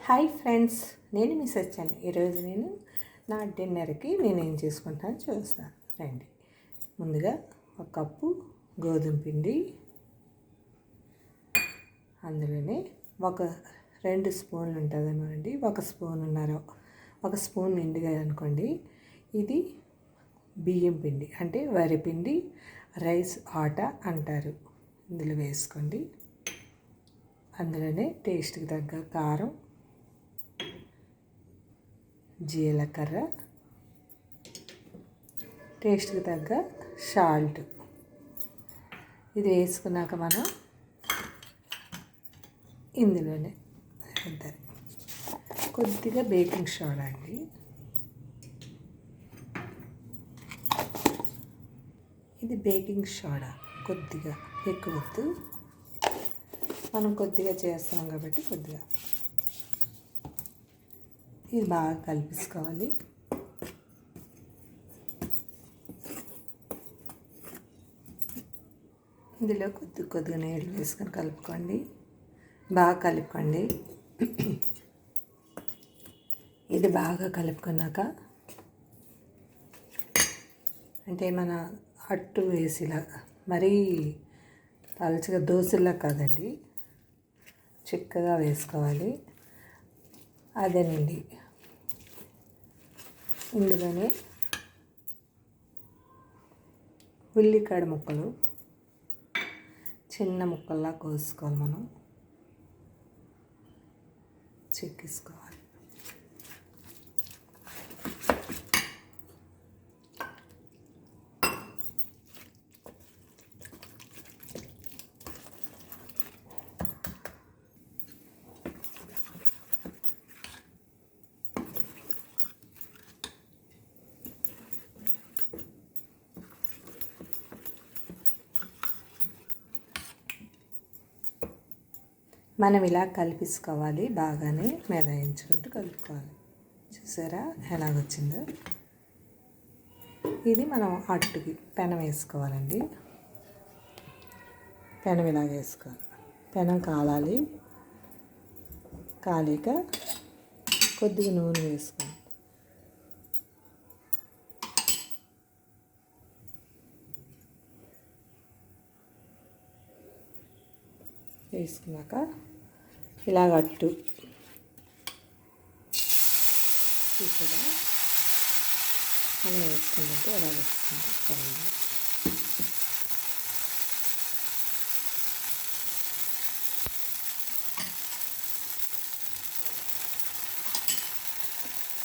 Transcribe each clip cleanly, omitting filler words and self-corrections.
Hi friends, నేను miss వచ్చాను. ఈరోజు నేను నా డిన్నర్కి ఏం చేసుకుంటానో చూస్తాను రండి. ముందుగా ఒక కప్పు గోధుమ పిండి, అందులోనే ఒక 2 స్పూన్లు ఉంటుందేమో అండి, ఒక స్పూన్ నిండుగా అనుకోండి. ఇది బియ్యం పిండి అంటే వరిపిండి, రైస్ ఆటా అంటారు. ఇందులో వేసుకోండి. అందులోనే టేస్ట్కి తగ్గ కారం, జీలకర్ర, టేస్ట్కి తగ్గ సాల్ట్. ఇది వేసుకున్నాక మనం ఇందులోనే కొద్దిగా బేకింగ్ సోడా అండి. ఇది బేకింగ్ సోడా కొద్దిగా ఎక్కువ వద్దు, మనం కొద్దిగా చేస్తున్నాం కాబట్టి కొద్దిగా. ఇది బాగా కలిపేసుకోవాలి. ఇందులో కొద్దిగా నీళ్ళు వేసుకొని కలుపుకోండి, బాగా కలుపుకోండి. ఇది బాగా కలుపుకున్నాక అంటే మన అట్టు వేసిలా మరీ పలుచగా దోశలా కాదండి, చిక్కగా వేసుకోవాలి. అదేనండి, ఇందులోనే ఉల్లికాడ ముక్కలు చిన్న ముక్కల్లా కోసుకోవాలి, మనం చిక్కేసుకోవాలి. మనం ఇలా కలిపేసుకోవాలి, బాగానే మెదాయించుకుంటూ కలుపుకోవాలి. చూసారా ఎలాగొచ్చిందో? ఇది మనం అట్టుకి పెనం వేసుకోవాలండి. పెనం ఇలాగ వేసుకోవాలి. పెనం కాలాలి, కాలేక కొద్దిగా నూనె వేసుకోవాలి. వేసుకున్నాక ఇలాగ అట్టు చూసారా, మనం వేసుకుంటే ఎలా వస్తుంది బాగుంది.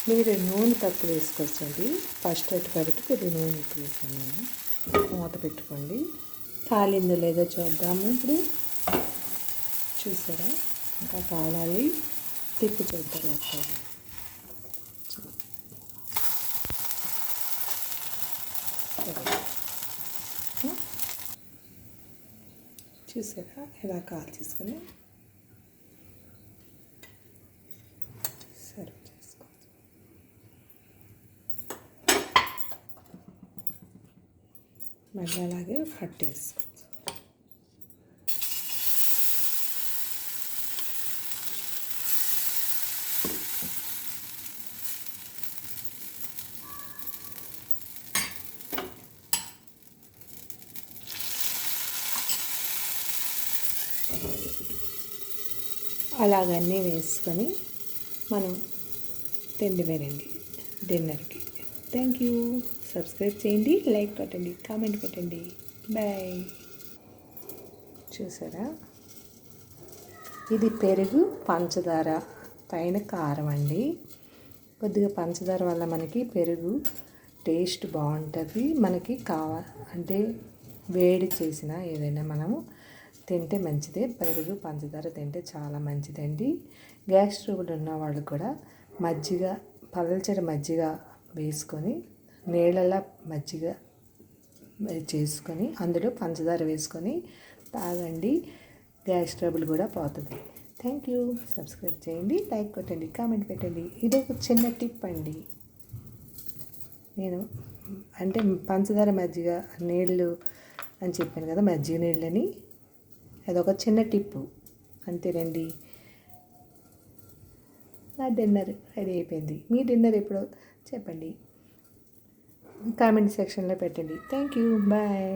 మీరు నూనె తక్కువ వేసుకోవచ్చండి, ఫస్ట్ అట్టు కాబట్టి కొద్దిగా నూనె ఎక్కువ వేసాను నేను. మూత పెట్టుకోండి. కాలిందో లేదో చూద్దాము. ఇప్పుడు చూసారా, ఇంకా కాలాలి, తిప్పి చూద్దాం. వస్తుంది చూసారా, ఇలా కాల్ చేసుకొని సర్వ్ చేసుకోవచ్చు. మళ్ళీ అలాగే కట్ వేసుకోవచ్చు. అలాగన్నీ వేసుకొని మనం తిండివేనండి డిన్నర్కి. Thank you. సబ్స్క్రైబ్ చేయండి, లైక్ కొట్టండి, కామెంట్ పెట్టండి. బాయ్. చూసారా, ఇది పెరుగు, పంచదార, పైన కారం అండి. కొద్దిగా పంచదార వల్ల మనకి పెరుగు టేస్ట్ బాగుంటుంది. మనకి అంటే వేడి చేసిన ఏదైనా మనము తింటే మంచిదే. పెరుగు పంచదార తింటే చాలా మంచిదండి. గ్యాస్ ట్రబుల్ ఉన్న వాళ్ళు కూడా పల్చటి మజ్జిగ వేసుకొని నీళ్ళలా మజ్జిగ చేసుకొని అందులో పంచదార వేసుకొని తాగండి, గ్యాస్ ట్రబుల్ కూడా పోతుంది. Thank you. సబ్స్క్రైబ్ చేయండి, లైక్ కొట్టండి, కామెంట్ పెట్టండి. ఇది ఒక చిన్న టిప్ అండి. నేను అంటే పంచదార మజ్జిగ నీళ్ళు అని చెప్పాను కదా, మజ్జిగ నీళ్ళని, అదొక చిన్న టిప్పు అంతేనండి. నా డిన్నర్ రెడీ అయిపోయింది. మీ డిన్నర్ ఎప్పుడో చెప్పండి, కామెంట్ సెక్షన్లో పెట్టండి. Thank you, bye.